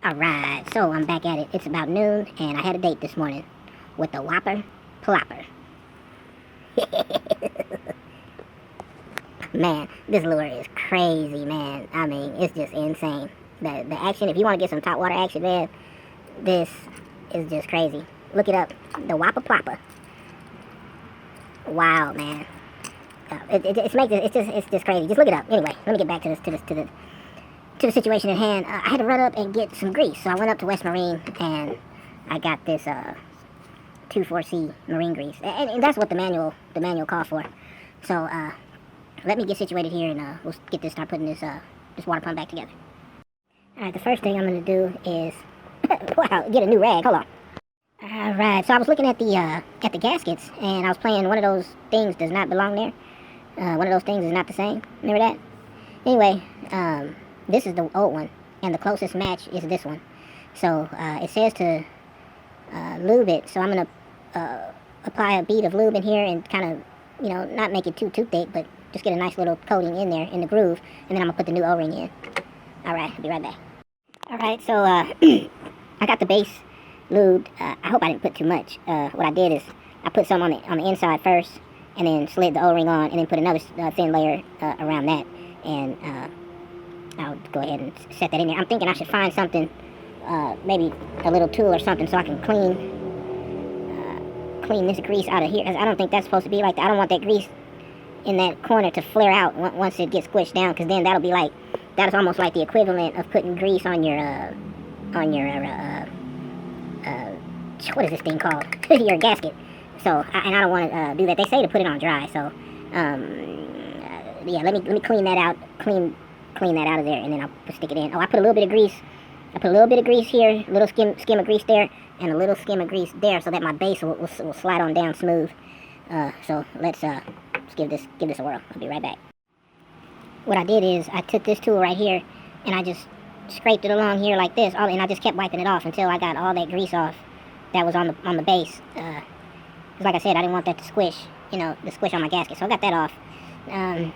Alright, so I'm back at it. It's about noon, and I had a date this morning with the Whopper Plopper. Man, this lure is crazy, man. I mean, it's just insane. The action, if you want to get some top water action, man, this is just crazy. Look it up. The Whopper Plopper. Wow, man. It's just crazy. Just look it up. Anyway, let me get back to the situation at hand. I had to run up and get some grease, so I went up to West Marine and I got this 24C marine grease, and that's what the manual called for. So let me get situated here, and we'll start putting this water pump back together. All right, the first thing I'm gonna do is wow, get a new rag. Hold on. All right, so I was looking at the gaskets, and I was playing one of those things does not belong there. One of those things is not the same. Remember that? Anyway, this is the old one, and the closest match is this one. So it says to lube it, so I'm going to apply a bead of lube in here and kind of, not make it too thick, but just get a nice little coating in there, in the groove, and then I'm going to put the new O-ring in. Alright, I'll be right back. Alright, so I got the base lubed. I hope I didn't put too much. What I did is I put some on the inside first, and then slid the O-ring on, and then put another thin layer around that, and I'll go ahead and set that in there. I'm thinking I should find something, maybe a little tool or something, so I can clean this grease out of here, because I don't think that's supposed to be like that. I don't want that grease in that corner to flare out once it gets squished down, because then that is almost like the equivalent of putting grease on your what is this thing called? Your gasket. So, I don't want to do that. They say to put it on dry, so, yeah, let me clean that out, clean that out of there, and then I'll stick it in. Oh, I put a little bit of grease. I put a little bit of grease here, a little skim of grease there, and a little skim of grease there, so that my base will slide on down smooth. So let's give this a whirl. I'll be right back. What I did is I took this tool right here, and I just scraped it along here like this, and I just kept wiping it off until I got all that grease off that was on the base. Because like I said, I didn't want that to squish, the squish on my gasket, so I got that off. And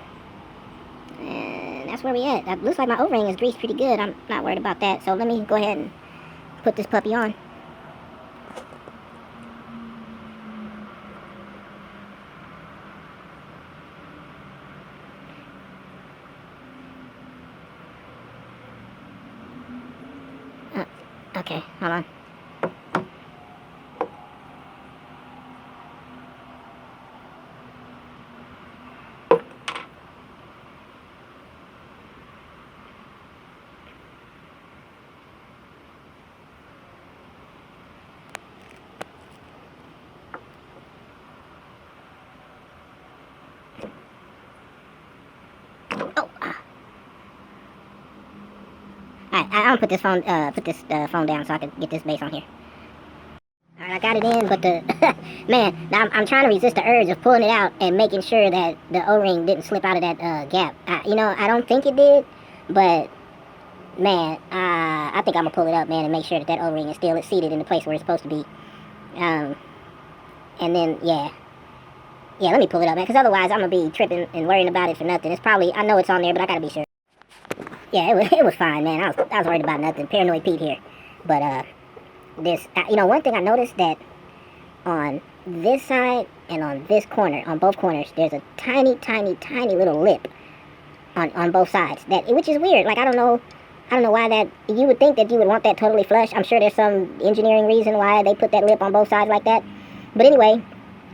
that's where we at. It looks like my O-ring is greased pretty good. I'm not worried about that, so let me go ahead and put this puppy on. Okay, hold on. Alright, I'm gonna put this phone down so I can get this base on here. Alright, I got it in, but man, now I'm trying to resist the urge of pulling it out and making sure that the O-ring didn't slip out of that gap. I don't think it did, but man, I think I'm gonna pull it up, man, and make sure that O-ring is still seated in the place where it's supposed to be. And then, yeah, let me pull it up, man, because otherwise I'm gonna be tripping and worrying about it for nothing. It's probably, I know it's on there, but I gotta be sure. Yeah, it was fine, man. I was worried about nothing. Paranoid Pete here. But, one thing I noticed that on this side and on this corner, on both corners, there's a tiny little lip on both sides. Which is weird. Like, I don't know why that, you would think that you would want that totally flush. I'm sure there's some engineering reason why they put that lip on both sides like that. But anyway,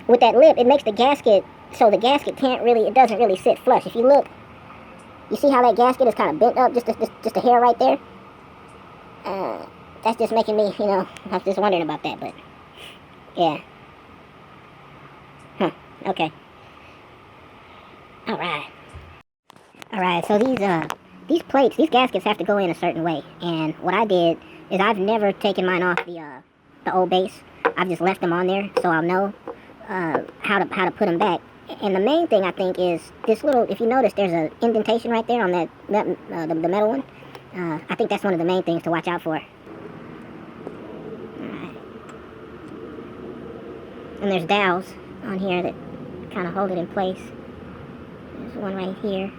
with that lip, it makes the gasket, so the gasket it doesn't really sit flush. If you look, you see how that gasket is kind of bent up, just a hair right there? That's just making me, I was just wondering about that, but, yeah. Huh, okay. Alright, so these plates, these gaskets have to go in a certain way, and what I did is I've never taken mine off the old base. I've just left them on there, so I'll know how to put them back. And the main thing I think is this little, if you notice, there's an indentation right there on the metal one. I think that's one of the main things to watch out for. Alright. And there's dowels on here that kind of hold it in place. There's one right here.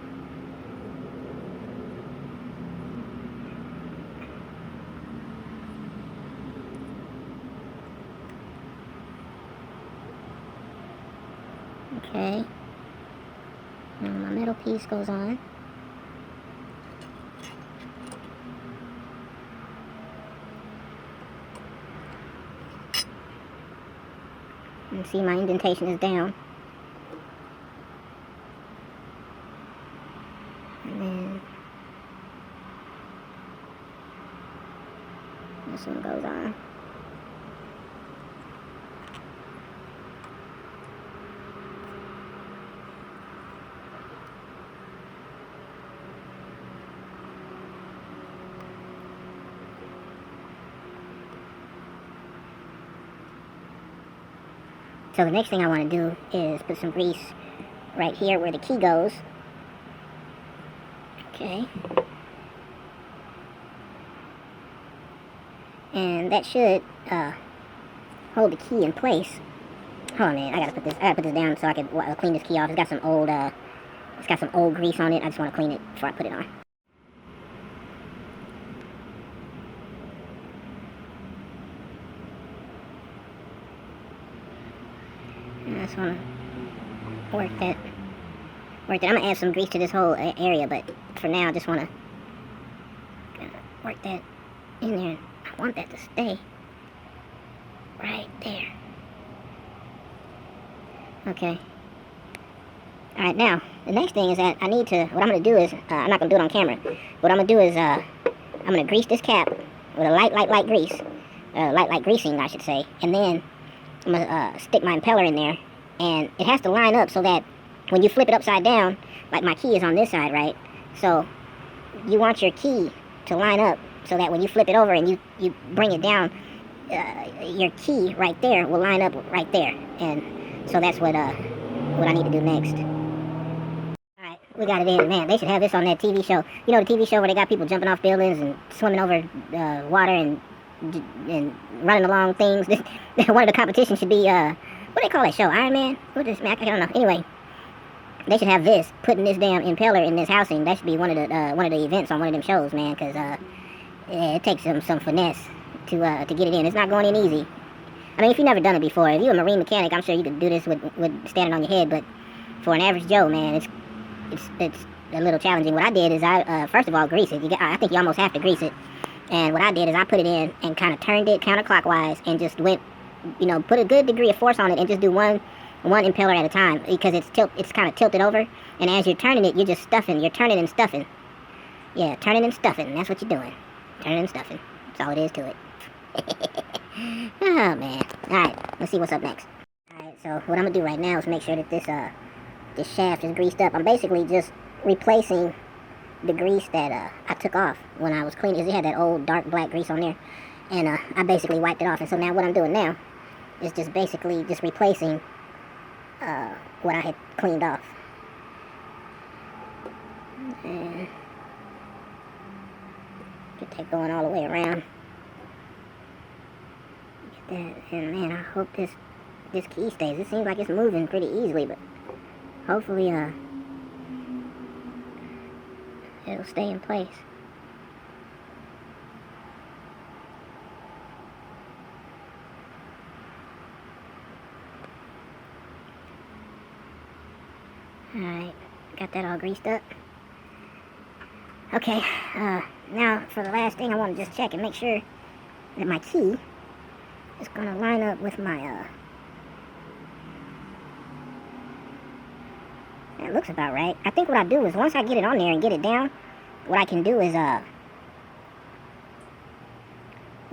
Okay. Now my metal piece goes on. And see, my indentation is down. And then this one goes on. So the next thing I want to do is put some grease right here where the key goes. Okay. And that should hold the key in place. Hold on a minute, I gotta put this down so I can clean this key off. It's got some old grease on it. I just want to clean it before I put it on. I just want to work that. I'm going to add some grease to this whole area, but for now I just want to work that in there. I want that to stay right there. Okay. Alright, now, the next thing is that I need to, what I'm going to do is, I'm not going to do it on camera. What I'm going to do is, I'm going to grease this cap with a light grease. Light greasing, I should say. And then I'm going to stick my impeller in there. And it has to line up so that when you flip it upside down, like my key is on this side, right? So you want your key to line up so that when you flip it over and you bring it down, your key right there will line up right there. And so that's what I need to do next. Alright, we got it in. Man, they should have this on that TV show. You know the TV show where they got people jumping off buildings and swimming over water and running along things? One of the competitions should be, what do they call that show? Iron Man? What is, I don't know. Anyway, they should have this, putting this damn impeller in this housing. That should be one of the events on one of them shows, man, because it takes some finesse to get it in. It's not going in easy. I mean, if you've never done it before, if you're a marine mechanic, I'm sure you could do this with standing on your head, but for an average Joe, man, it's a little challenging. What I did is I first of all grease it. I think you almost have to grease it. And what I did is I put it in and kind of turned it counterclockwise and just went, put a good degree of force on it and just do one impeller at a time, because it's kind of tilted over, and as you're turning it, you're just stuffing. You're turning and stuffing. Yeah, turning and stuffing. That's what you're doing. Turning and stuffing. That's all it is to it. Oh man. Alright, let's see what's up next. Alright, so what I'm gonna do right now is make sure that this shaft is greased up. I'm basically just replacing the grease that I took off when I was cleaning, because it had that old dark black grease on there, and I basically wiped it off. And so now what I'm doing now is just basically just replacing what I had cleaned off. And get that going all the way around. Get that, and man, I hope this key stays. It seems like it's moving pretty easily, but hopefully it'll stay in place. Alright, got that all greased up. Okay, now for the last thing, I want to just check and make sure that my key is going to line up with my, it looks about right. I think what I do is, once I get it on there and get it down, what I can do is, once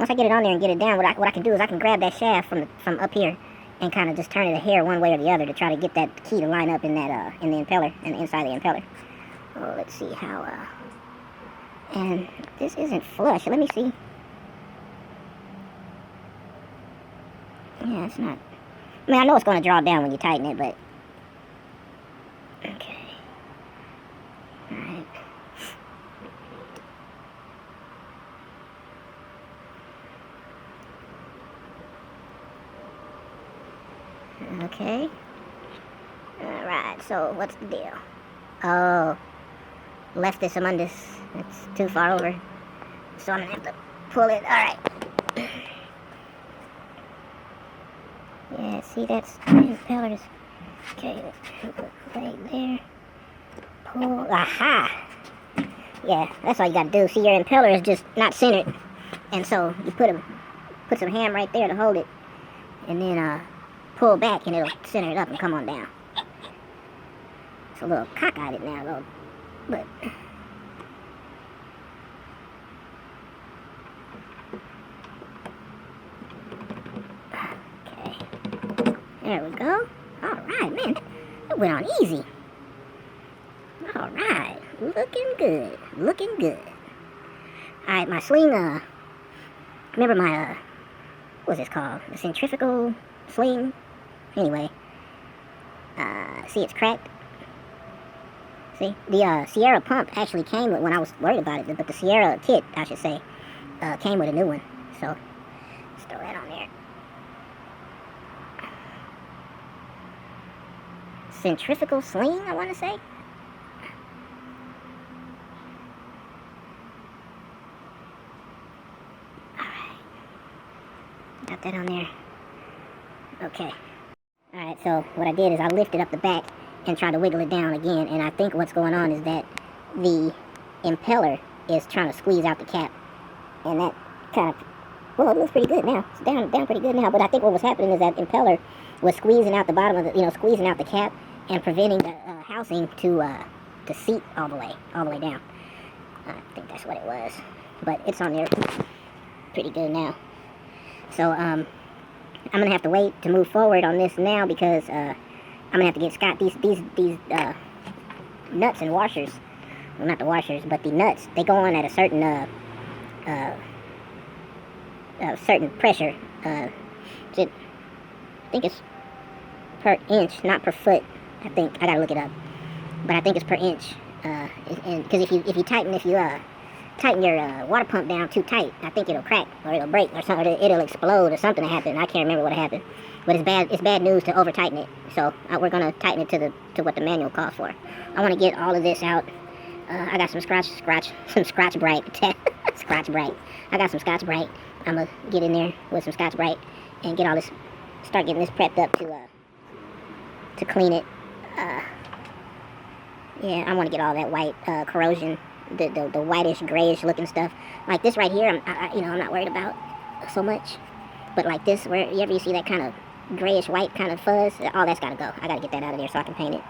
I get it on there and get it down, what I can do is I can grab that shaft from up here and kind of just turn it a hair one way or the other to try to get that key to line up in that, in the impeller, in the inside of the impeller. Oh, let's see how, and this isn't flush. Let me see. Yeah, it's not. I mean, I know it's going to draw down when you tighten it, but okay. Alright. Okay. Alright, so what's the deal? Oh, left this among this. It's too far over. So I'm going to have to pull it. Alright. Yeah, see, that's impellers. Okay, right there. Pull. Aha! Yeah, that's all you gotta do. See, your impeller is just not centered, and so you put some ham right there to hold it, and then pull back, and it'll center it up and come on down. It's a little cockeyed now, though, but. Okay, there we go. All right, man, that went on easy. All right, looking good, looking good. All right, my sling, remember my, what's this called? The centrifugal sling? Anyway, see, it's cracked. See, the Sierra pump actually came with, when I was worried about it, but the Sierra kit, I should say, came with a new one. So, let's throw that on there. Centrifugal sling, I want to say. Got that on there. Okay. Alright, so what I did is I lifted up the back and tried to wiggle it down again, and I think what's going on is that the impeller is trying to squeeze out the cap, and that kind of, well, it looks pretty good now. It's down pretty good now, but I think what was happening is that impeller was squeezing out the bottom of the, squeezing out the cap and preventing the housing to seat all the way down. I think that's what it was, but it's on there pretty good now. So, I'm going to have to wait to move forward on this now because, I'm going to have to get Scott these nuts and washers. Well, not the washers, but the nuts. They go on at a certain, certain pressure. I think it's per inch, not per foot. I think, I got to look it up. But I think it's per inch. And because if you tighten your water pump down too tight, I think it'll crack or it'll break or something. It'll explode or something will happen. I can't remember what happened, but it's bad news to over tighten it. So we're gonna tighten it to what the manual calls for. I want to get all of this out. I got some Scotch Brite, Scotch Brite. I got some Scotch Brite. I'm gonna get in there with some Scotch Brite and get all this, start getting this prepped up to clean it. Yeah, I want to get all that white corrosion. The whitish, grayish looking stuff. Like this right here, I'm not worried about so much. But like this, where you see that kind of grayish white kind of fuzz, all that's got to go. I got to get that out of there so I can paint it.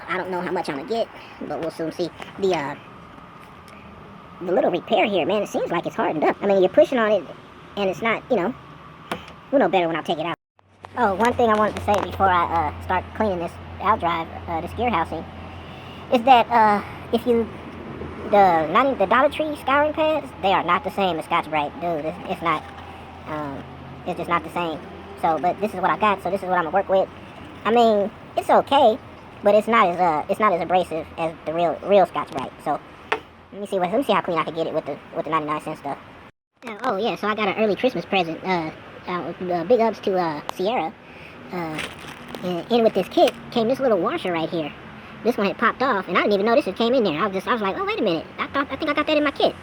I don't know how much I'm going to get, but we'll soon see. The little repair here, man, it seems like it's hardened up. I mean, you're pushing on it, and it's not, we'll know better when I take it out. Oh, one thing I wanted to say before I start cleaning this outdrive, this gear housing, is that if you... The Dollar Tree scouring pads, they are not the same as Scotch Brite, dude. It's not. It's just not the same. So, but this is what I got. So this is what I'm gonna work with. I mean, it's okay, but it's not as abrasive as the real Scotch Brite. So let me see how clean I can get it with the 99-cent stuff. Oh yeah, so I got an early Christmas present. Big ups to Sierra. In with this kit came this little washer right here. This one had popped off, and I didn't even know this had came in there. I was like, oh, wait a minute. I think I got that in my kit.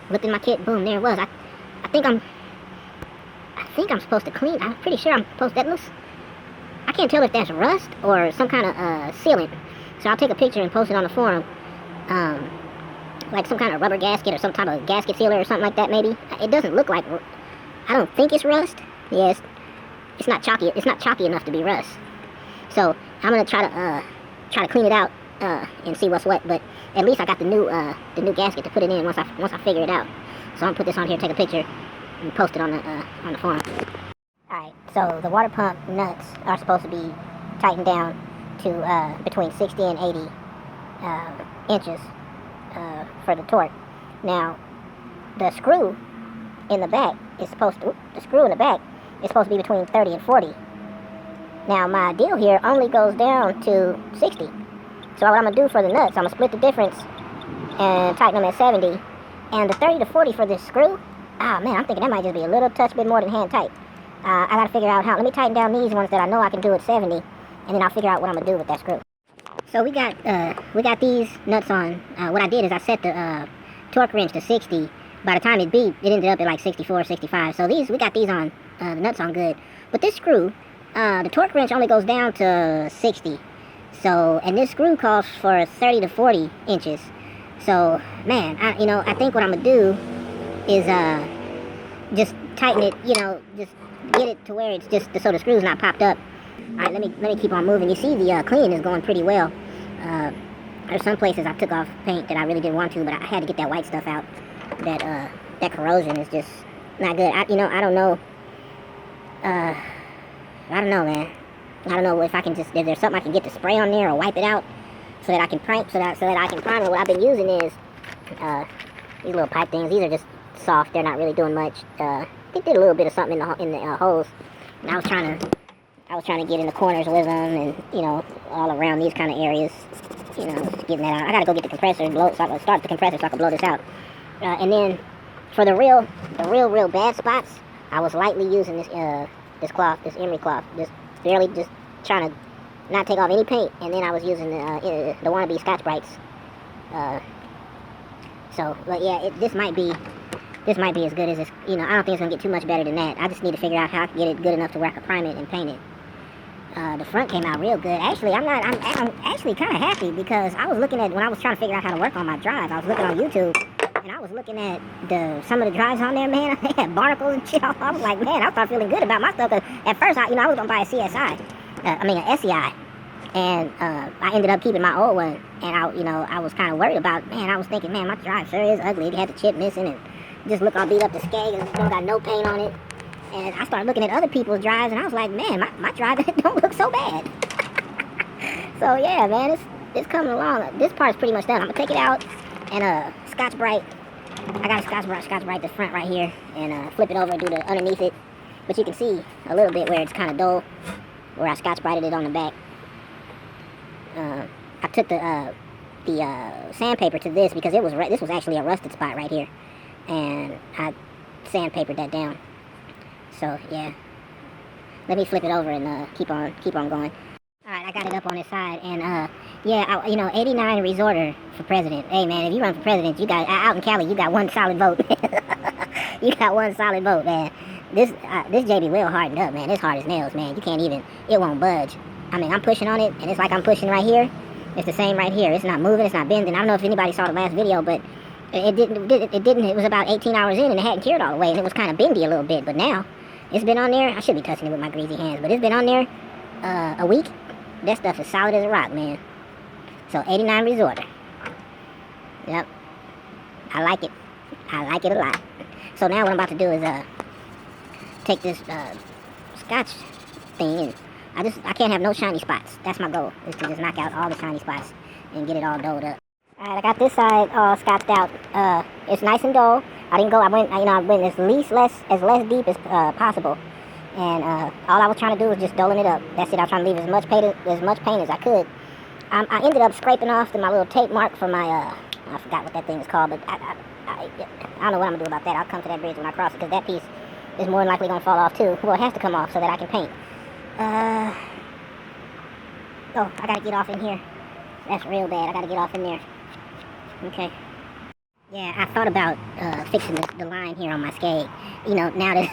Looked in my kit, boom, there it was. I think I'm supposed to clean. I'm pretty sure I'm supposed. That looks. I can't tell if that's rust or some kind of sealant. So I'll take a picture and post it on the forum. Like some kind of rubber gasket or some type of gasket sealer or something like that. Maybe it doesn't look like. I don't think it's rust. Yes, it's not chalky. It's not chalky enough to be rust. So I'm gonna try to clean it out and see what's what, but at least I got the new gasket to put it in once I figure it out. So I'm gonna put this on here, take a picture, and post it on the forum. Alright, so the water pump nuts are supposed to be tightened down to between 60 and 80 inches for the torque. Now, the screw in the back is supposed to be between 30 and 40. Now my deal here only goes down to 60. So what I'm going to do for the nuts, I'm going to split the difference and tighten them at 70. And the 30 to 40 for this screw, man, I'm thinking that might just be a little touch bit more than hand tight. I got to figure out how. Let me tighten down these ones that I know I can do at 70, and then I'll figure out what I'm going to do with that screw. So we got these nuts on. What I did is I set the torque wrench to 60. By the time it beat, it ended up at like 64, 65. So we got these on, the nuts on good. But this screw, The torque wrench only goes down to 60. So, and this screw calls for 30 to 40 inches. So, man, I think what I'm gonna do is just tighten it, just get it to where it's just so the screw's not popped up. All right, let me keep on moving. You see the cleaning is going pretty well. There's some places I took off paint that I really didn't want to, but I had to get that white stuff out. That corrosion is just not good. I don't know. I don't know, man. I don't know if there's something I can get to spray on there or wipe it out so that I can prime, so that I can prime it. What I've been using is these little pipe things. These are just soft. They're not really doing much. It did a little bit of something in the hose. And I was trying to get in the corners with them, and all around these kind of areas. Getting that out. I gotta go get the compressor and start the compressor so I can blow this out. And then for the real bad spots, I was lightly using this cloth, this emery cloth, just barely, just trying to not take off any paint. And then I was using the wannabe Scotch-Brites. But yeah, this might be as good as this. I don't think it's gonna get too much better than that. I just need to figure out how I can get it good enough to where I can prime it and paint it. The front came out real good. Actually, I'm actually kind of happy because I was looking at, when I was trying to figure out how to work on my drive, I was looking on YouTube, and I was looking at some of the drives on there, man. They had barnacles and shit. I was like, man, I started feeling good about my stuff. Cause at first, I was gonna buy a CSI, an SEI, and I ended up keeping my old one. And I was kind of worried about, man. I was thinking, man, my drive sure is ugly. It had the chip missing and just look all beat up the skeg and don't got no paint on it. And I started looking at other people's drives, and I was like, man, my drive don't look so bad. So yeah, man, it's coming along. This part's pretty much done. I'm gonna take it out and Scotch-Brite. I got a Scotch-Brite the front right here, and flip it over and do the underneath it. But you can see a little bit where it's kind of dull, where I Scotch-Brited it on the back. I took the sandpaper to this because this was actually a rusted spot right here, and I sandpapered that down. So yeah, let me flip it over and keep on going. All right, I got it up on this side, and yeah, 89 resorter for president. Hey man, if you run for president, you got out in Cali, you got one solid vote. You got one solid vote, man. This JB Weld hardened up, man. It's hard as nails, man. You can't even, it won't budge. I mean, I'm pushing on it, and it's like I'm pushing right here. It's the same right here. It's not moving, it's not bending. I don't know if anybody saw the last video, but it didn't. It was about 18 hours in, and it hadn't cured all the way, and it was kind of bendy a little bit. But now it's been on there. I should be touching it with my greasy hands, but it's been on there a week. That stuff is solid as a rock, man. So 89 resorter. Yep. I like it. I like it a lot. So now what I'm about to do is take this Scotch thing, and I can't have no shiny spots. That's my goal, is to just knock out all the shiny spots and get it all dolled up. Alright, I got this side all scotched out. It's nice and dull. I went as less deep as possible. And all I was trying to do was just dulling it up. That's it. I was trying to leave as much paint as I could. I ended up scraping off my little tape mark for my, I forgot what that thing is called, but I don't know what I'm going to do about that. I'll come to that bridge when I cross it, because that piece is more than likely going to fall off too. Well, it has to come off so that I can paint. Oh, I got to get off in here. That's real bad. I got to get off in there. Okay. Yeah, I thought about fixing the line here on my skate. Now that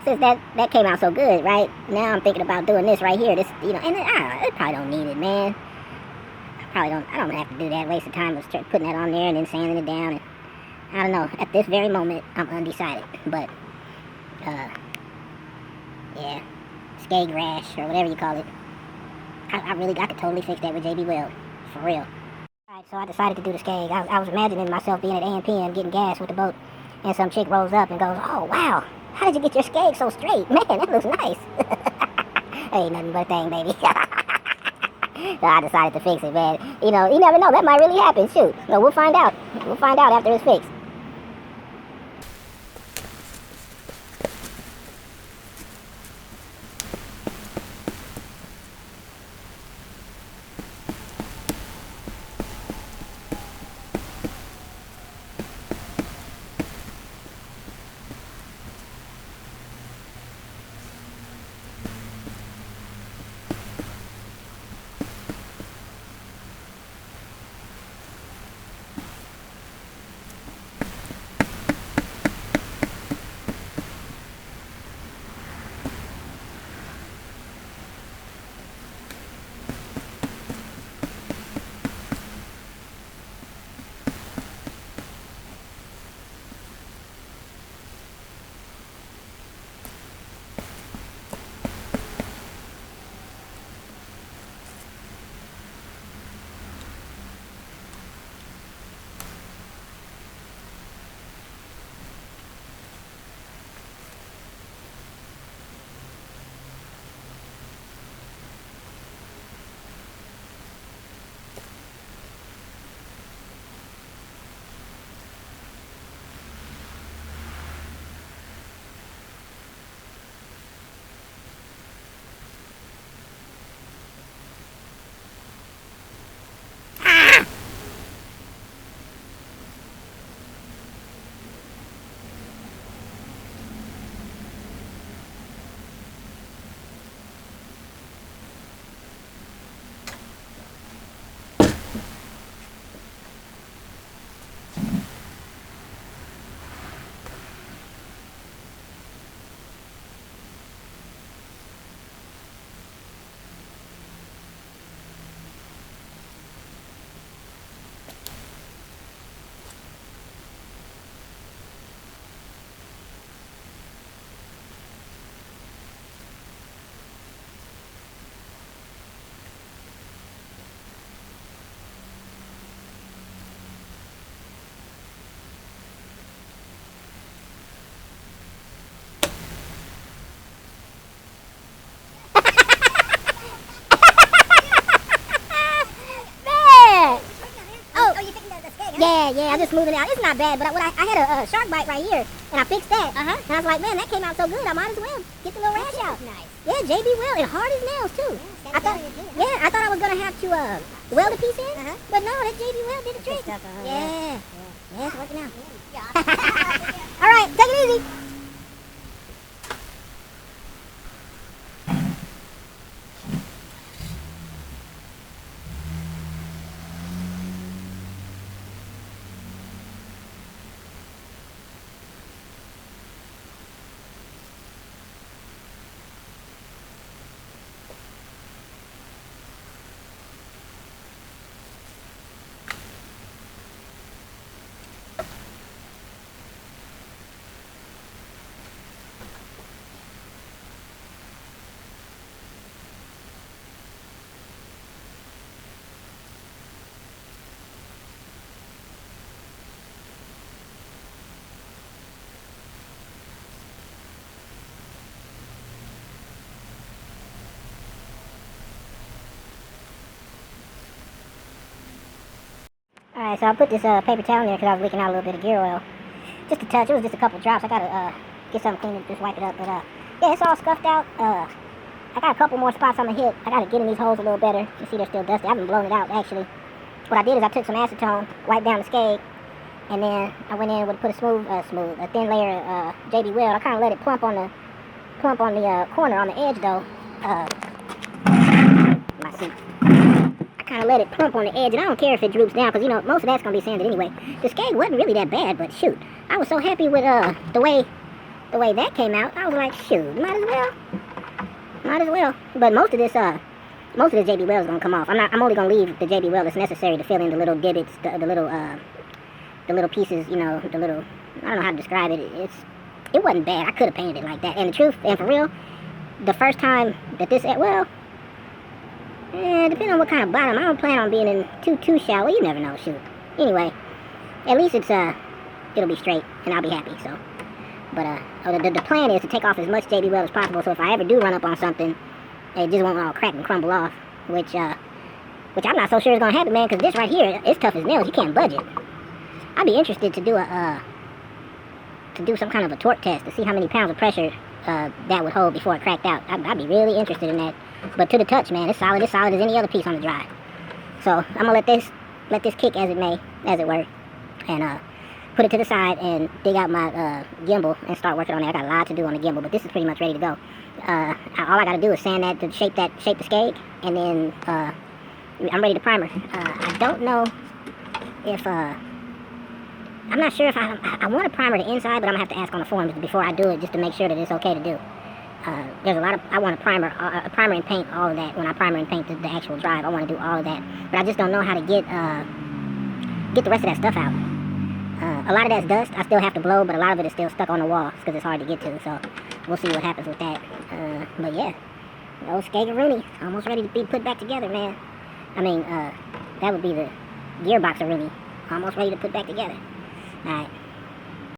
since that came out so good, right? Now I'm thinking about doing this right here. This, and I probably don't need it, man. I don't have to do that. Waste of time of putting that on there and then sanding it down. And I don't know. At this very moment, I'm undecided. But yeah, skate rash or whatever you call it. I could totally fix that with JB Weld, for real. So I decided to do the skeg. I was imagining myself being at AMPM getting gas with the boat, and some chick rolls up and goes, "Oh wow, how did you get your skeg so straight? Man, that looks nice." Ain't nothing but a thing, baby. So I decided to fix it, man. You never know, that might really happen. Shoot, we'll find out. We'll find out after it's fixed. man, I just smoothed it out. It's not bad, but I had a shark bite right here, and I fixed that. And I was like, man, that came out so good, I might as well get the little rash out. Nice. Yeah, JB Weld, and hard as nails too. I thought I was gonna have to weld a piece in, but no, that JB Weld did the trick. Yeah, it's working out. All right, take it easy. Alright, so I put this paper towel in there because I was leaking out a little bit of gear oil. Just a touch. It was just a couple drops. I gotta get something clean and just wipe it up. But yeah, it's all scuffed out. I got a couple more spots I'm gonna hit. I gotta get in these holes a little better. You see they're still dusty. I haven't blown it out actually. What I did is I took some acetone, wiped down the skate, and then I went in and put a thin layer of JB Weld. I kind of let it plump on the corner on the edge though. My seat. Kind of let it plump on the edge, and I don't care if it droops down because you know most of that's gonna be sanded anyway. The skate wasn't really that bad, but shoot, I was so happy with the way that came out. I was like, shoot, might as well. But most of this JB Weld is gonna come off. I'm only gonna leave the JB Weld that's necessary to fill in the little divots, the little pieces, you know, I don't know how to describe it. It wasn't bad. I could have painted it like that. And the truth, and for real, the first time that depending on what kind of bottom, I don't plan on being in too shallow. You never know, shoot. Anyway, at least it'll be straight, and I'll be happy, so. But, the plan is to take off as much JB Weld as possible, so if I ever do run up on something, it just won't all crack and crumble off, which I'm not so sure is gonna happen, man, because this right here, it's tough as nails. You can't budge it. I'd be interested to do some kind of a torque test to see how many pounds of pressure that would hold before it cracked out. I'd be really interested in that. But to the touch, man, it's solid as any other piece on the drive. So I'm gonna let this kick as it were, and put it to the side and dig out my gimbal and start working on it. I got a lot to do on the gimbal, but this is pretty much ready to go. All I gotta do is sand that to shape the skate, and then I'm ready to primer. I don't know if I'm not sure if I want to primer the inside, but I'm gonna have to ask on the forums before I do it just to make sure that it's okay to do. There's a lot of, I want to primer and paint all of that. When I primer and paint the actual drive, I want to do all of that. But I just don't know how to get the rest of that stuff out. A lot of that's dust. I still have to blow, but a lot of it is still stuck on the wall because it's hard to get to. So we'll see what happens with that. But yeah, old Skageroonie, almost ready to be put back together, man. I mean, that would be the gearbox Rooney, almost ready to put back together. All right.